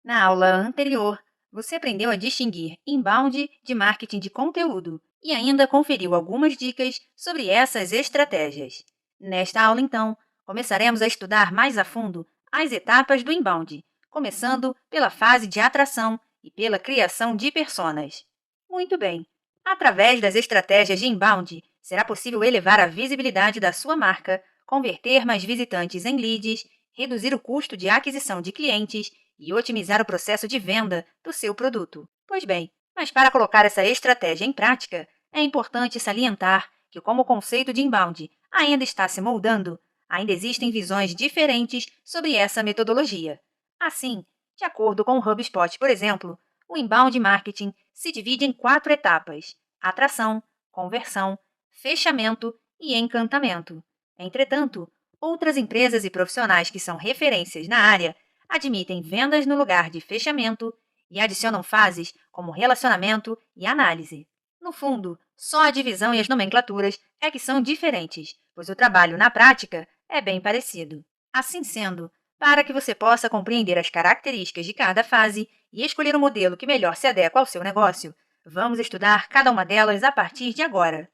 Na aula anterior, você aprendeu a distinguir inbound de marketing de conteúdo e ainda conferiu algumas dicas sobre essas estratégias. Nesta aula, então, começaremos a estudar mais a fundo as etapas do inbound, começando pela fase de atração e pela criação de personas. Muito bem! Através das estratégias de inbound, será possível elevar a visibilidade da sua marca, converter mais visitantes em leads, reduzir o custo de aquisição de clientes e otimizar o processo de venda do seu produto. Pois bem, mas para colocar essa estratégia em prática, é importante salientar que, como o conceito de inbound ainda está se moldando, ainda existem visões diferentes sobre essa metodologia. Assim, de acordo com o HubSpot, por exemplo, o inbound marketing se divide em 4 etapas: atração, conversão, fechamento e encantamento. Entretanto, outras empresas e profissionais que são referências na área admitem vendas no lugar de fechamento e adicionam fases como relacionamento e análise. No fundo, só a divisão e as nomenclaturas é que são diferentes, pois o trabalho na prática é bem parecido. Assim sendo, para que você possa compreender as características de cada fase e escolher o modelo que melhor se adequa ao seu negócio, vamos estudar cada uma delas a partir de agora.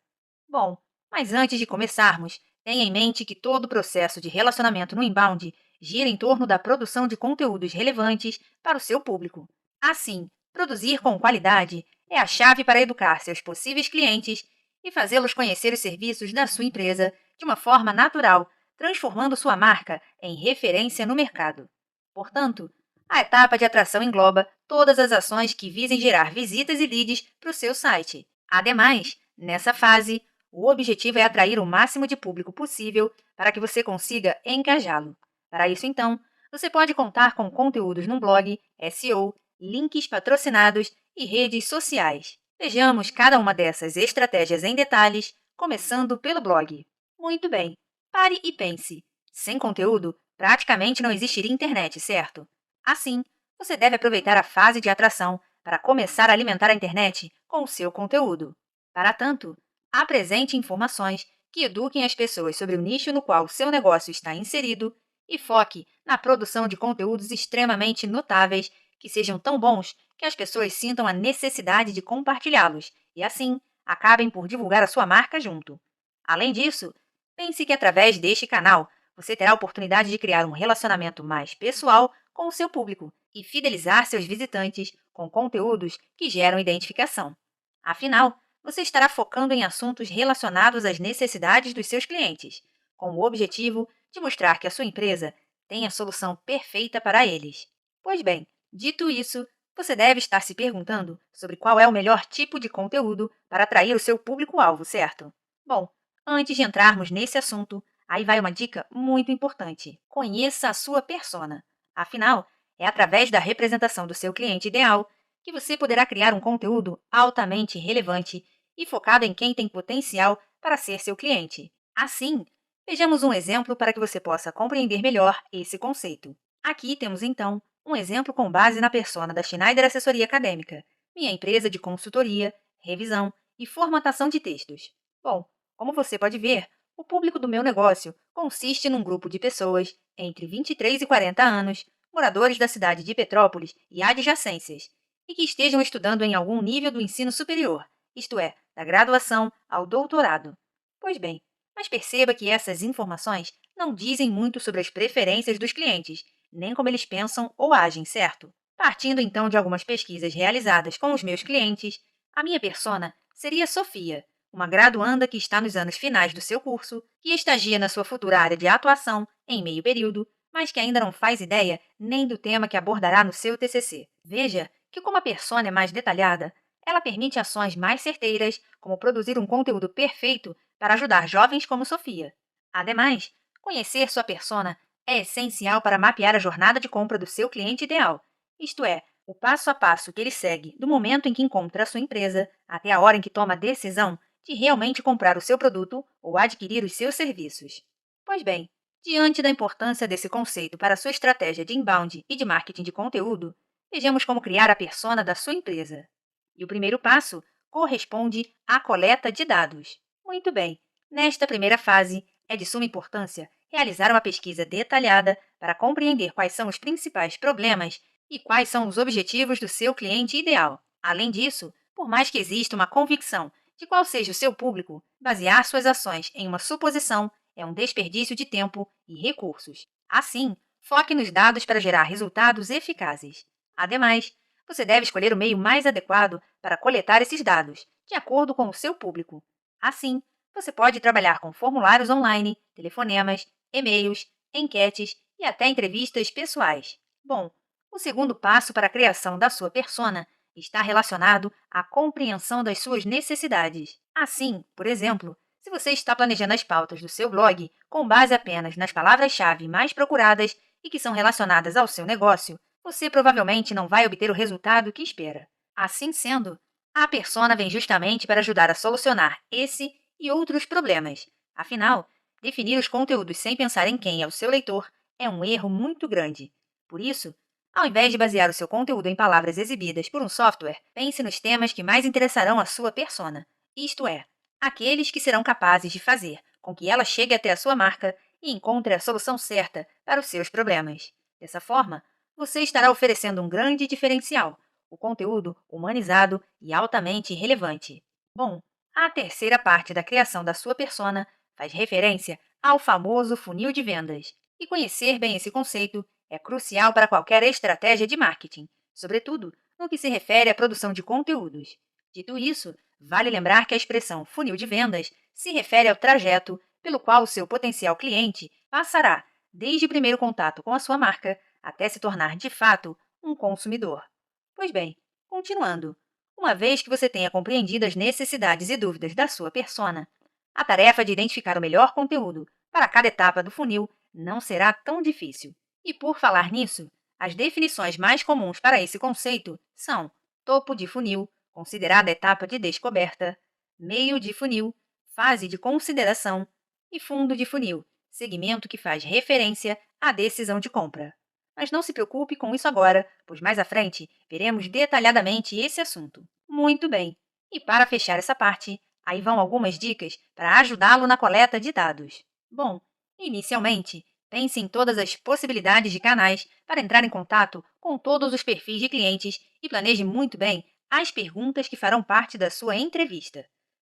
Bom, mas antes de começarmos, tenha em mente que todo o processo de relacionamento no inbound gira em torno da produção de conteúdos relevantes para o seu público. Assim, produzir com qualidade é a chave para educar seus possíveis clientes e fazê-los conhecer os serviços da sua empresa de uma forma natural, transformando sua marca em referência no mercado. Portanto, a etapa de atração engloba todas as ações que visem gerar visitas e leads para o seu site. Ademais, nessa fase, o objetivo é atrair o máximo de público possível para que você consiga engajá-lo. Para isso, então, você pode contar com conteúdos no blog, SEO, links patrocinados e redes sociais. Vejamos cada uma dessas estratégias em detalhes, começando pelo blog. Muito bem, pare e pense. Sem conteúdo, praticamente não existiria internet, certo? Assim, você deve aproveitar a fase de atração para começar a alimentar a internet com o seu conteúdo. Para tanto, apresente informações que eduquem as pessoas sobre o nicho no qual o seu negócio está inserido e foque na produção de conteúdos extremamente notáveis que sejam tão bons que as pessoas sintam a necessidade de compartilhá-los e, assim, acabem por divulgar a sua marca junto. Além disso, pense que através deste canal você terá a oportunidade de criar um relacionamento mais pessoal com o seu público e fidelizar seus visitantes com conteúdos que geram identificação. Afinal, você estará focando em assuntos relacionados às necessidades dos seus clientes, com o objetivo de mostrar que a sua empresa tem a solução perfeita para eles. Pois bem, dito isso, você deve estar se perguntando sobre qual é o melhor tipo de conteúdo para atrair o seu público-alvo, certo? Bom, antes de entrarmos nesse assunto, aí vai uma dica muito importante. Conheça a sua persona. Afinal, é através da representação do seu cliente ideal que você poderá criar um conteúdo altamente relevante e focado em quem tem potencial para ser seu cliente. Assim, vejamos um exemplo para que você possa compreender melhor esse conceito. Aqui temos então um exemplo com base na persona da Schneider Assessoria Acadêmica, minha empresa de consultoria, revisão e formatação de textos. Bom, como você pode ver, o público do meu negócio consiste num grupo de pessoas entre 23 e 40 anos, moradores da cidade de Petrópolis e adjacências, e que estejam estudando em algum nível do ensino superior, isto é, da graduação ao doutorado. Pois bem, mas perceba que essas informações não dizem muito sobre as preferências dos clientes, nem como eles pensam ou agem, certo? Partindo então de algumas pesquisas realizadas com os meus clientes, a minha persona seria Sofia, uma graduanda que está nos anos finais do seu curso, que estagia na sua futura área de atuação em meio período, mas que ainda não faz ideia nem do tema que abordará no seu TCC. Veja que, como a persona é mais detalhada, ela permite ações mais certeiras, como produzir um conteúdo perfeito para ajudar jovens como Sofia. Ademais, conhecer sua persona é essencial para mapear a jornada de compra do seu cliente ideal, isto é, o passo a passo que ele segue do momento em que encontra a sua empresa até a hora em que toma a decisão de realmente comprar o seu produto ou adquirir os seus serviços. Pois bem, diante da importância desse conceito para a sua estratégia de inbound e de marketing de conteúdo, vejamos como criar a persona da sua empresa. E o primeiro passo corresponde à coleta de dados. Muito bem, nesta primeira fase, é de suma importância realizar uma pesquisa detalhada para compreender quais são os principais problemas e quais são os objetivos do seu cliente ideal. Além disso, por mais que exista uma convicção de qual seja o seu público, basear suas ações em uma suposição é um desperdício de tempo e recursos. Assim, foque nos dados para gerar resultados eficazes. Ademais, você deve escolher o meio mais adequado para coletar esses dados, de acordo com o seu público. Assim, você pode trabalhar com formulários online, telefonemas, e-mails, enquetes e até entrevistas pessoais. Bom, o segundo passo para a criação da sua persona está relacionado à compreensão das suas necessidades. Assim, por exemplo, se você está planejando as pautas do seu blog com base apenas nas palavras-chave mais procuradas e que são relacionadas ao seu negócio, você provavelmente não vai obter o resultado que espera. Assim sendo, a persona vem justamente para ajudar a solucionar esse e outros problemas. Afinal, definir os conteúdos sem pensar em quem é o seu leitor é um erro muito grande. Por isso, ao invés de basear o seu conteúdo em palavras exibidas por um software, pense nos temas que mais interessarão a sua persona, isto é, aqueles que serão capazes de fazer com que ela chegue até a sua marca e encontre a solução certa para os seus problemas. Dessa forma, você estará oferecendo um grande diferencial, o conteúdo humanizado e altamente relevante. Bom, a terceira parte da criação da sua persona faz referência ao famoso funil de vendas. E conhecer bem esse conceito é crucial para qualquer estratégia de marketing, sobretudo no que se refere à produção de conteúdos. Dito isso, vale lembrar que a expressão funil de vendas se refere ao trajeto pelo qual o seu potencial cliente passará desde o primeiro contato com a sua marca até se tornar de fato um consumidor. Pois bem, continuando. Uma vez que você tenha compreendido as necessidades e dúvidas da sua persona, a tarefa de identificar o melhor conteúdo para cada etapa do funil não será tão difícil. E por falar nisso, as definições mais comuns para esse conceito são topo de funil, considerada a etapa de descoberta, meio de funil, fase de consideração, e fundo de funil, segmento que faz referência à decisão de compra. Mas não se preocupe com isso agora, pois mais à frente veremos detalhadamente esse assunto. Muito bem. E para fechar essa parte, aí vão algumas dicas para ajudá-lo na coleta de dados. Bom, inicialmente, pense em todas as possibilidades de canais para entrar em contato com todos os perfis de clientes e planeje muito bem as perguntas que farão parte da sua entrevista.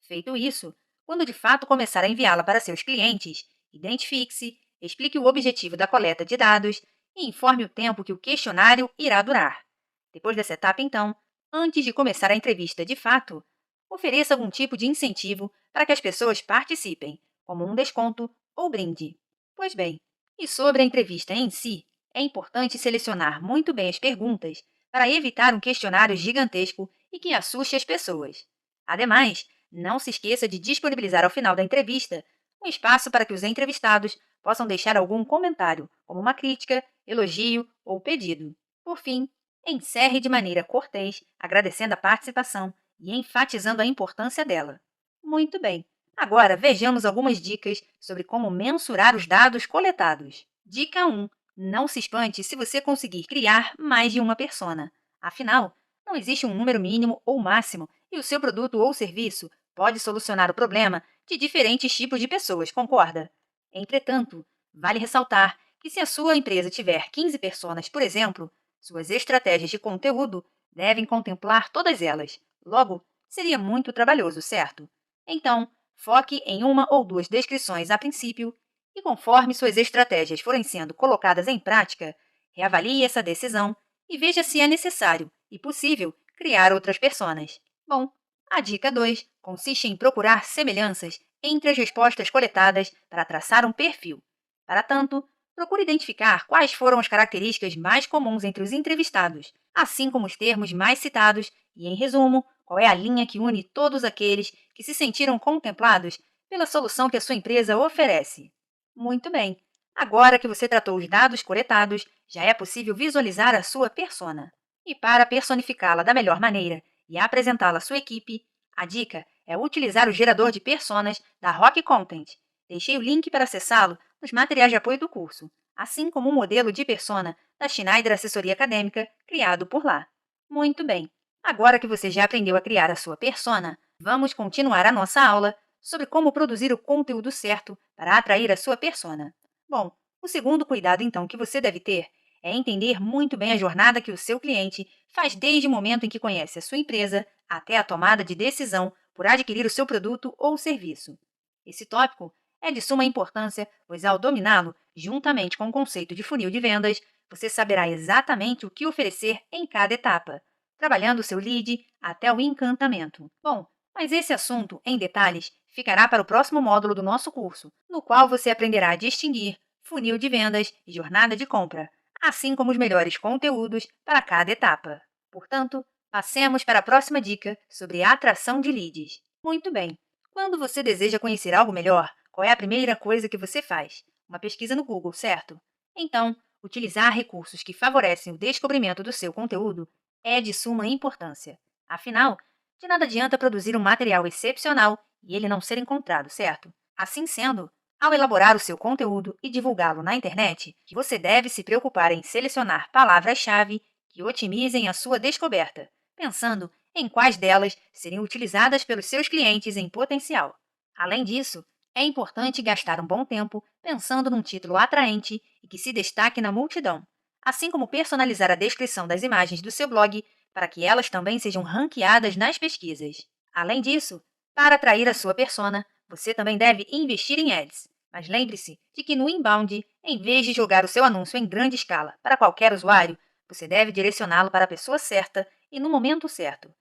Feito isso, quando de fato começar a enviá-la para seus clientes, identifique-se, explique o objetivo da coleta de dados e informe o tempo que o questionário irá durar. Depois dessa etapa, então, antes de começar a entrevista de fato, ofereça algum tipo de incentivo para que as pessoas participem, como um desconto ou brinde. Pois bem, e sobre a entrevista em si, é importante selecionar muito bem as perguntas para evitar um questionário gigantesco e que assuste as pessoas. Ademais, não se esqueça de disponibilizar ao final da entrevista um espaço para que os entrevistados possam deixar algum comentário, como uma crítica, elogio ou pedido. Por fim, encerre de maneira cortês, agradecendo a participação e enfatizando a importância dela. Muito bem. Agora vejamos algumas dicas sobre como mensurar os dados coletados. Dica 1. Não se espante se você conseguir criar mais de uma persona. Afinal, não existe um número mínimo ou máximo e o seu produto ou serviço pode solucionar o problema de diferentes tipos de pessoas, concorda? Entretanto, vale ressaltar que se a sua empresa tiver 15 personas, por exemplo, suas estratégias de conteúdo devem contemplar todas elas. Logo, seria muito trabalhoso, certo? Então, foque em uma ou duas descrições a princípio e, conforme suas estratégias forem sendo colocadas em prática, reavalie essa decisão e veja se é necessário e possível criar outras personas. Bom, a dica 2 consiste em procurar semelhanças entre as respostas coletadas para traçar um perfil. Para tanto, procure identificar quais foram as características mais comuns entre os entrevistados, assim como os termos mais citados e, em resumo, qual é a linha que une todos aqueles que se sentiram contemplados pela solução que a sua empresa oferece. Muito bem. Agora que você tratou os dados coletados, já é possível visualizar a sua persona. E para personificá-la da melhor maneira e apresentá-la à sua equipe, a dica é utilizar o gerador de personas da Rock Content. Deixei o link para acessá-lo nos materiais de apoio do curso, assim como o modelo de persona da Schneider Assessoria Acadêmica, criado por lá. Muito bem. Agora que você já aprendeu a criar a sua persona, vamos continuar a nossa aula sobre como produzir o conteúdo certo para atrair a sua persona. Bom, o segundo cuidado então que você deve ter é entender muito bem a jornada que o seu cliente faz desde o momento em que conhece a sua empresa até a tomada de decisão por adquirir o seu produto ou serviço. Esse tópico é de suma importância, pois ao dominá-lo, juntamente com o conceito de funil de vendas, você saberá exatamente o que oferecer em cada etapa, trabalhando o seu lead até o encantamento. Bom, mas esse assunto, em detalhes, ficará para o próximo módulo do nosso curso, no qual você aprenderá a distinguir funil de vendas e jornada de compra, assim como os melhores conteúdos para cada etapa. Portanto, passemos para a próxima dica sobre a atração de leads. Muito bem. Quando você deseja conhecer algo melhor, qual é a primeira coisa que você faz? Uma pesquisa no Google, certo? Então, utilizar recursos que favorecem o descobrimento do seu conteúdo é de suma importância. Afinal, de nada adianta produzir um material excepcional e ele não ser encontrado, certo? Assim sendo, ao elaborar o seu conteúdo e divulgá-lo na internet, você deve se preocupar em selecionar palavras-chave que otimizem a sua descoberta, pensando em quais delas seriam utilizadas pelos seus clientes em potencial. Além disso, é importante gastar um bom tempo pensando num título atraente e que se destaque na multidão, assim como personalizar a descrição das imagens do seu blog para que elas também sejam ranqueadas nas pesquisas. Além disso, para atrair a sua persona, você também deve investir em ads. Mas lembre-se de que no inbound, em vez de jogar o seu anúncio em grande escala para qualquer usuário, você deve direcioná-lo para a pessoa certa e no momento certo.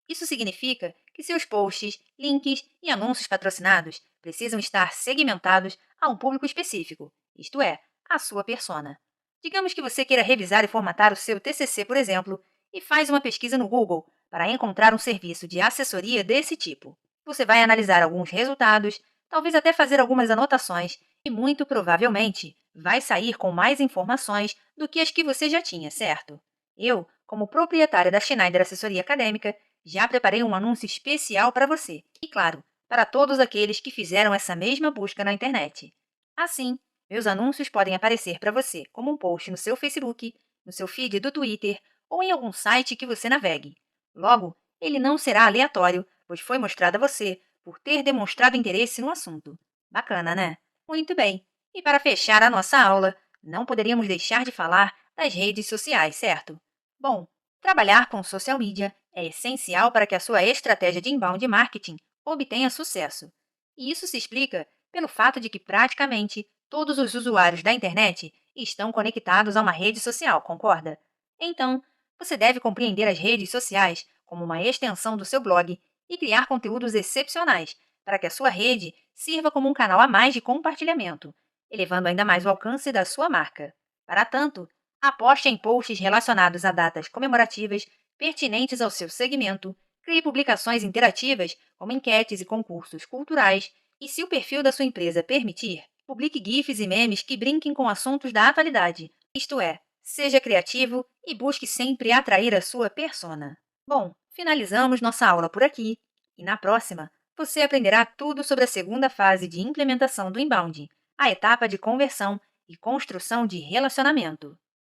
Isso significa que seus posts, links e anúncios patrocinados precisam estar segmentados a um público específico, isto é, a sua persona. Digamos que você queira revisar e formatar o seu TCC, por exemplo, e faz uma pesquisa no Google para encontrar um serviço de assessoria desse tipo. Você vai analisar alguns resultados, talvez até fazer algumas anotações e, muito provavelmente, vai sair com mais informações do que as que você já tinha, certo? Eu, como proprietária da Schneider Assessoria Acadêmica, já preparei um anúncio especial para você e, claro, para todos aqueles que fizeram essa mesma busca na internet. Assim, meus anúncios podem aparecer para você como um post no seu Facebook, no seu feed do Twitter ou em algum site que você navegue. Logo, ele não será aleatório, pois foi mostrado a você por ter demonstrado interesse no assunto. Bacana, né? Muito bem. E para fechar a nossa aula, não poderíamos deixar de falar das redes sociais, certo? Bom, trabalhar com social media é essencial para que a sua estratégia de inbound marketing obtenha sucesso. E isso se explica pelo fato de que praticamente todos os usuários da internet estão conectados a uma rede social, concorda? Então, você deve compreender as redes sociais como uma extensão do seu blog e criar conteúdos excepcionais para que a sua rede sirva como um canal a mais de compartilhamento, elevando ainda mais o alcance da sua marca. Para tanto, aposte em posts relacionados a datas comemorativas pertinentes ao seu segmento, crie publicações interativas como enquetes e concursos culturais e, se o perfil da sua empresa permitir, publique GIFs e memes que brinquem com assuntos da atualidade, isto é, seja criativo e busque sempre atrair a sua persona. Bom, finalizamos nossa aula por aqui e na próxima você aprenderá tudo sobre a segunda fase de implementação do inbound, a etapa de conversão e construção de relacionamento.